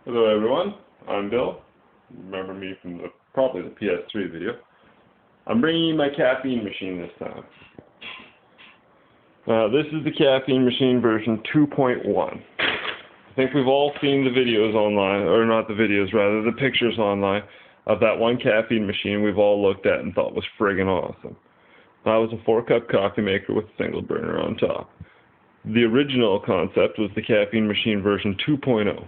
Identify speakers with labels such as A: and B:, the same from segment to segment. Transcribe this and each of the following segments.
A: Hello everyone, I'm Bill. Remember me from probably the PS3 video. I'm bringing you my caffeine machine this time. This is the caffeine machine version 2.1. I think we've all seen the videos online, or not the videos, rather the pictures online of that one caffeine machine we've all looked at and thought was friggin' awesome. That was a 4-cup coffee maker with a single burner on top. The original concept was the caffeine machine version 2.0.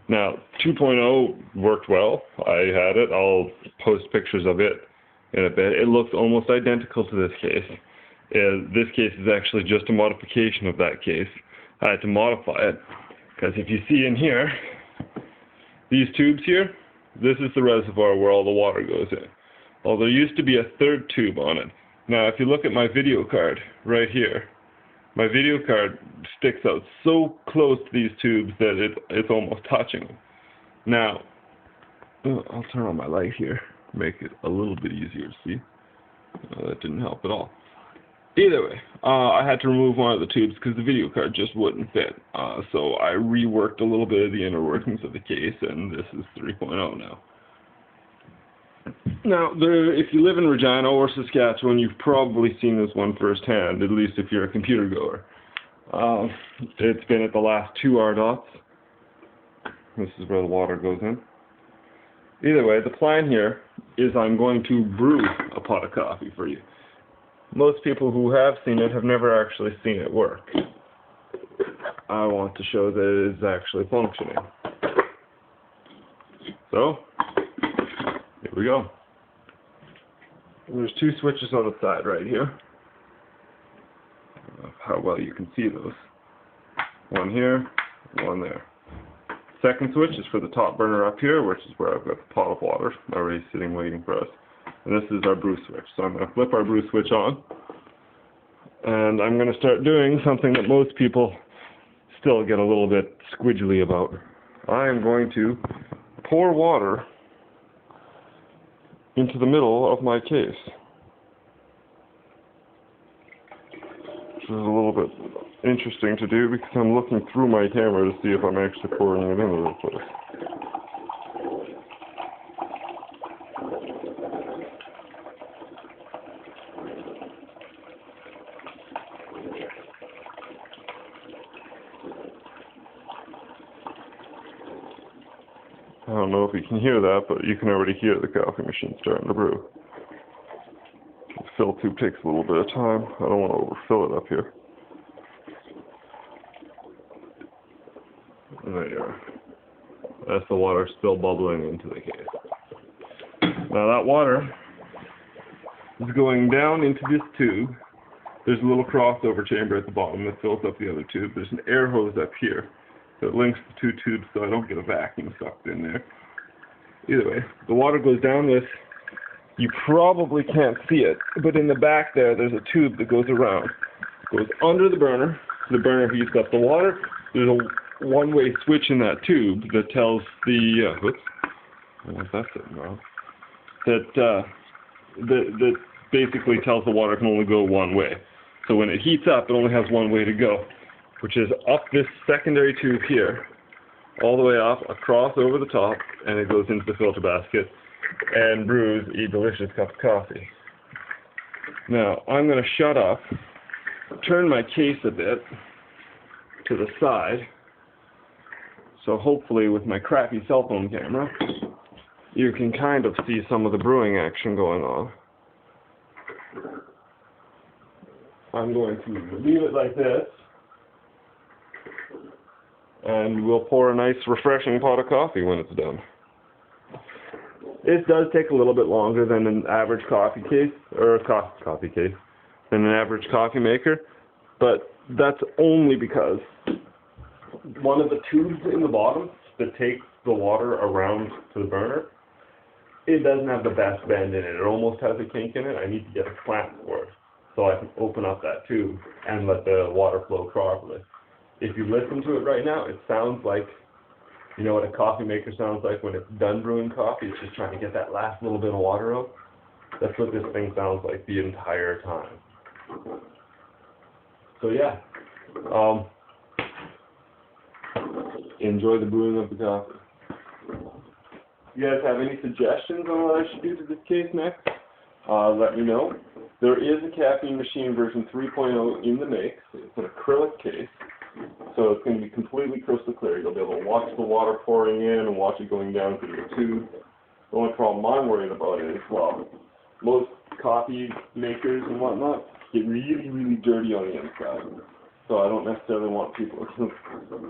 A: Now, 2.0 worked well. I had it. I'll post pictures of it in a bit. It looks almost identical to this case. This case is actually just a modification of that case. I had to modify it, because if you see in here, these tubes here, this is the reservoir where all the water goes in. Well, there used to be a third tube on it. Now, if you look at my video card right here, my video card sticks out so close to these tubes that it's almost touching them. Now, I'll turn on my light here, make it a little bit easier to see. That didn't help at all. Either way, I had to remove one of the tubes because the video card just wouldn't fit. So I reworked a little bit of the inner workings of the case, and this is 3.0 now. Now, if you live in Regina or Saskatchewan, you've probably seen this one firsthand, at least if you're a computer goer. It's been at the last 2 RDOTs. This is where the water goes in. Either way, the plan here is I'm going to brew a pot of coffee for you. Most people who have seen it have never actually seen it work. I want to show that it is actually functioning. So, here we go. There's 2 switches on the side right here. I don't know how well you can see those. One here, one there. Second switch is for the top burner up here, which is where I've got the pot of water already sitting waiting for us. And this is our brew switch. So I'm going to flip our brew switch on. And I'm going to start doing something that most people still get a little bit squidgely about. I am going to pour water into the middle of my case. Which is a little bit interesting to do because I'm looking through my camera to see if I'm actually pouring it into the place. I don't know if you can hear that, but you can already hear the coffee machine starting to brew. The fill tube takes a little bit of time. I don't want to overfill it up here. There you are. That's the water still bubbling into the case. Now that water is going down into this tube. There's a little crossover chamber at the bottom that fills up the other tube. There's an air hose up here that links the 2 tubes so I don't get a vacuum sucked in there. Either way, the water goes down this. You probably can't see it, but in the back there's a tube that goes around. It goes under the burner. The burner heats up the water. There's a one-way switch in that tube that tells the whoops, what's that sitting around? That basically tells the water can only go one way. So when it heats up, it only has one way to go, which is up this secondary tube here, all the way up, across over the top, and it goes into the filter basket and brews a delicious cup of coffee. Now, I'm going to shut up, turn my case a bit to the side, so hopefully with my crappy cell phone camera, you can kind of see some of the brewing action going on. I'm going to leave it like this, and we'll pour a nice refreshing pot of coffee when it's done. It does take a little bit longer than an average coffee case, or coffee case, than an average coffee maker, but that's only because one of the tubes in the bottom that takes the water around to the burner, it doesn't have the best bend in it. It almost has a kink in it. I need to get a clamp for it so I can open up that tube and let the water flow properly. If you listen to it right now, it sounds like, you know what a coffee maker sounds like when it's done brewing coffee? It's just trying to get that last little bit of water out. That's what this thing sounds like the entire time. So yeah, enjoy the brewing of the coffee. If you guys have any suggestions on what I should do to this case next, let me know. There is a caffeine machine version 3.0 in the mix. It's an acrylic case, so it's going to be completely crystal clear. You'll be able to watch the water pouring in and watch it going down through the tube. The only problem I'm worried about is, well, most coffee makers and whatnot get really, really dirty on the inside. So I don't necessarily want people to,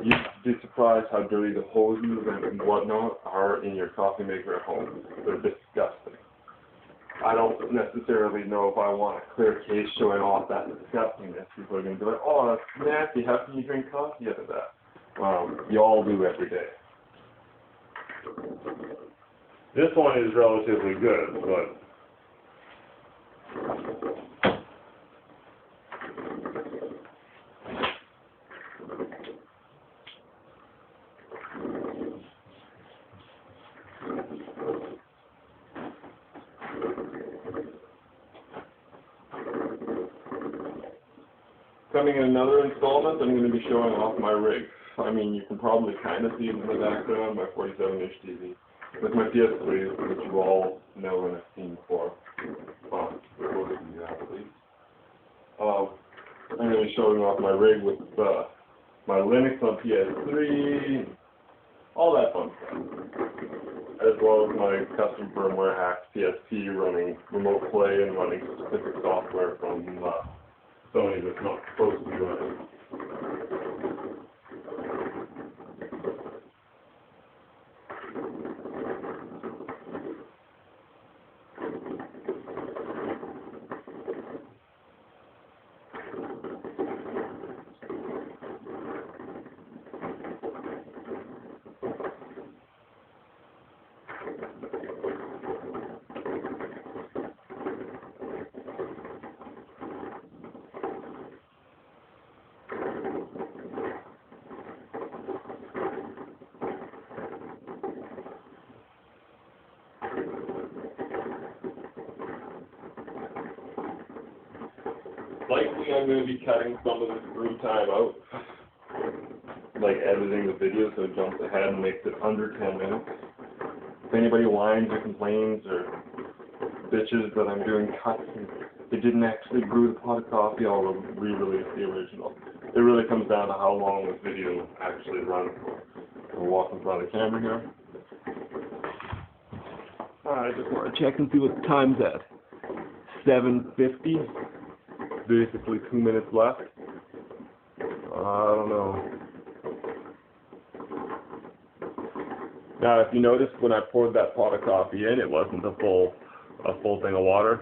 A: you'd be surprised how dirty the hoses and whatnot are in your coffee maker at home. They're disgusting. I don't necessarily know if I want a clear case showing off that disgustingness. People are going to be like, oh, that's nasty. How can you drink coffee out of that? You all do every day. This one is relatively good, but coming in another installment, I'm going to be showing off my rig. I mean, you can probably kind of see it in the background, my 47-inch TV. With my PS3, which you all know and have seen before. Well, most of you have at least. I'm going to be showing off my rig with my Linux on PS3, all that fun stuff. As well as my custom firmware hacked PSP running remote play and running specific software from Sony that's not supposed to be running. Likely I'm going to be cutting some of this brew time out, like editing the video so it jumps ahead and makes it under 10 minutes. If anybody whines or complains or bitches that I'm doing cuts and they didn't actually brew the pot of coffee, I'll re-release the original. It really comes down to how long this video actually runs for. We'll walk in front of the camera here. I just want to check and see what the time's at. 7:50. Basically 2 minutes left. I don't know. Now, if you notice, when I poured that pot of coffee in, it wasn't a full thing of water.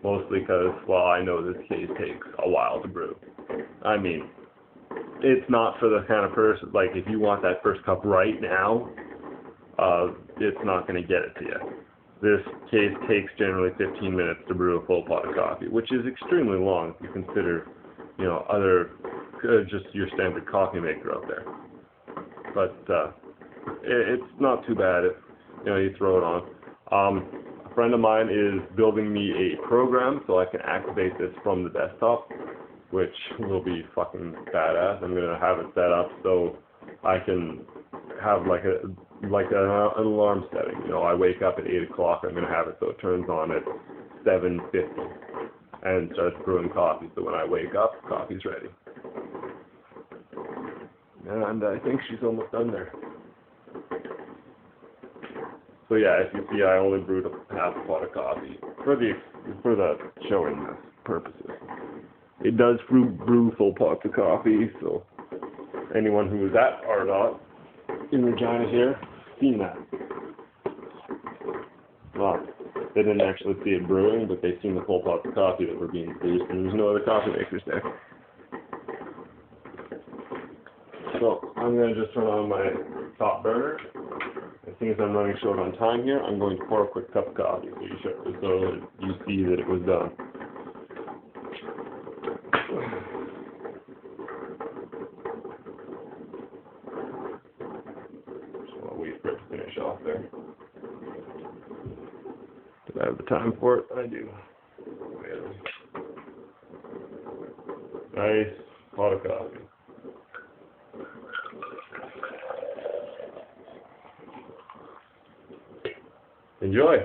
A: Mostly because, well, I know this case takes a while to brew. I mean, it's not for the kind of person, like, if you want that first cup right now, it's not going to get it to you. This case takes generally 15 minutes to brew a full pot of coffee, which is extremely long if you consider, you know, other, just your standard coffee maker out there. But it's not too bad if, you know, you throw it on. A friend of mine is building me a program so I can activate this from the desktop, which will be fucking badass. I'm going to have it set up so I can have like an alarm setting. You know, I wake up at 8 o'clock, I'm going to have it so it turns on at 7:50 and starts brewing coffee. So when I wake up, coffee's ready. And I think she's almost done there. So yeah, as you see, I only brewed half a pot of coffee for the showing purposes. It does brew full pots of coffee, so anyone who was at RDOT in Regina here, seen that. Well, they didn't actually see it brewing, but they've seen the full pots of coffee that were being produced, and there's no other coffee makers there. So I'm going to just turn on my top burner. As soon as I'm running short on time here, I'm going to pour a quick cup of coffee so you see that it was done. Just want to wait for it to finish off there. Do I have the time for it? I do. Nice pot of coffee.
B: Enjoy.